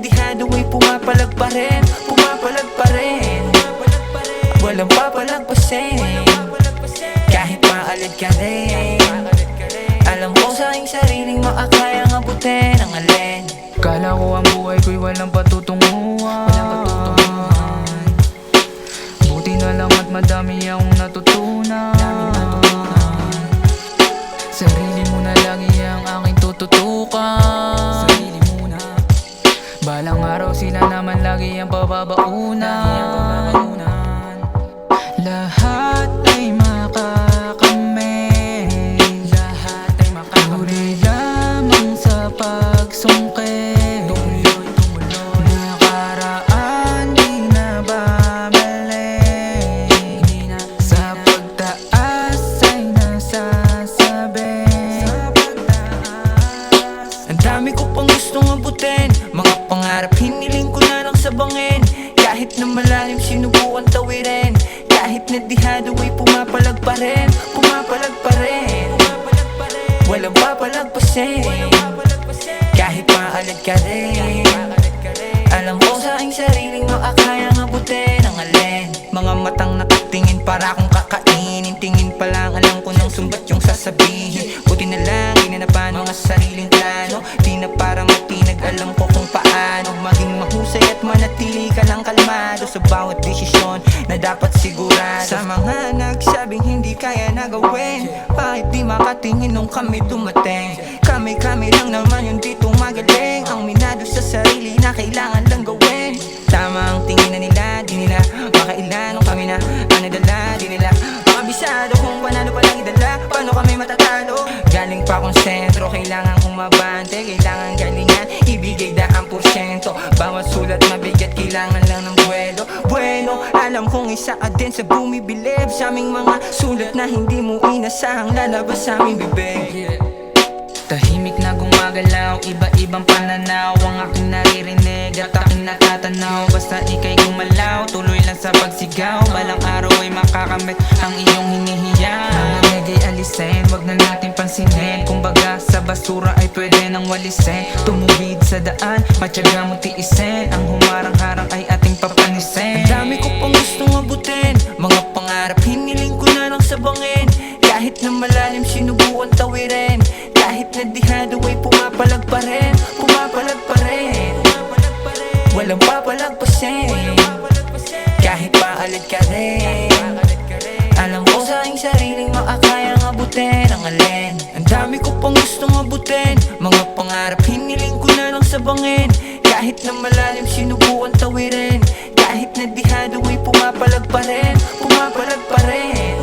dihado ay pumapalag pa rin. Pumapalag pa rin. Walang papalagpasin kahit maalad ka rin. Alam ko sa aking sariling makakayang abutin ang alin. Kala ko ang buhay ko'y walang patutunguhan. Buti na lang at madami akong natutunan. Sarili mo na lagi ang aking tututukan. Balang araw sila naman lagi ang pababaunan. Lahat ay makakamit, tuloy lamang sa pagsungkit. Nakaraan di na babalik, sa pagtaas ay nasasabi. Ang dami ko pang gustong abutin, mga pangarap hiniling ko na lang sa bangin. Kahit na malalim sinubukan tawirin, kahit na dihado ay pumapalag pa rin. Pumapalag pa rin. Walang papalagpasin kahit maalad ka rin. Alam ko sa aking sariling makakayang abutin ang alin. Mga matang nakatingin para akong kakainin. Tingin pa lang alam ko nang sumbat yung sasabihin. Buti na lang ginanapan mga sariling plano. Di na para matinag, alam ko kung paano maging mahusay at manatili ka lang kalmado sa bawat desisyon na dapat sigurado. Sa mga nagsabing hindi kaya na gawin, bakit di makatingin nung kami dumating? Kami lang naman yung dito magaling. Ang minado sa sarili na kailangan lang gawin. Tama ang tingin na nila, di nila makailan nung kami na anadala. Di nila makabisado kung panalo palang idala. Paano kami matatalo? Galing pa akong sentro, kailangan kong mabante. Kailangan galingan, ibigay 100%. Bawat sulat mabigat, kailangan lang ng buwelo. Bueno, alam kong isa ka din sa bumibilib sa aming mga sulat na hindi mo inasahang lalabas sa aming bibig. Tahimik na gumagalaw, iba-ibang pananaw ang aking naririnig at aking natatanaw. Basta ika'y gumalaw, tuloy lang sa pagsigaw. Balang araw ay makakamit ang iyong hinihiyaw. Mga negay alisin, wag na natin pansinin. Kumbaga sa basura ay pwede nang walisin. Tumuwid sa daan, matyaga mo tiisin. Ang humarang-harang ay ating papanisin. Ang dami ko pang gustong abutin, mga pangarap hiniling ko na lang sa bangin. Kahit na malalim sinubukan tawirin, kahit na dihado ay pumapalag pa rin. Pumapalag pa rin. Walang papalagpasin kahit maalad ka rin. Alam ko sa aking sariling makakayang abutin ang alin. Ang dami ko pang gustong abutin, mga pangarap hiniling ko na lang sa bangin. Kahit na malalim sinubukan tawirin, kahit na dihado ay pumapalag pa rin. Pumapalag pa rin.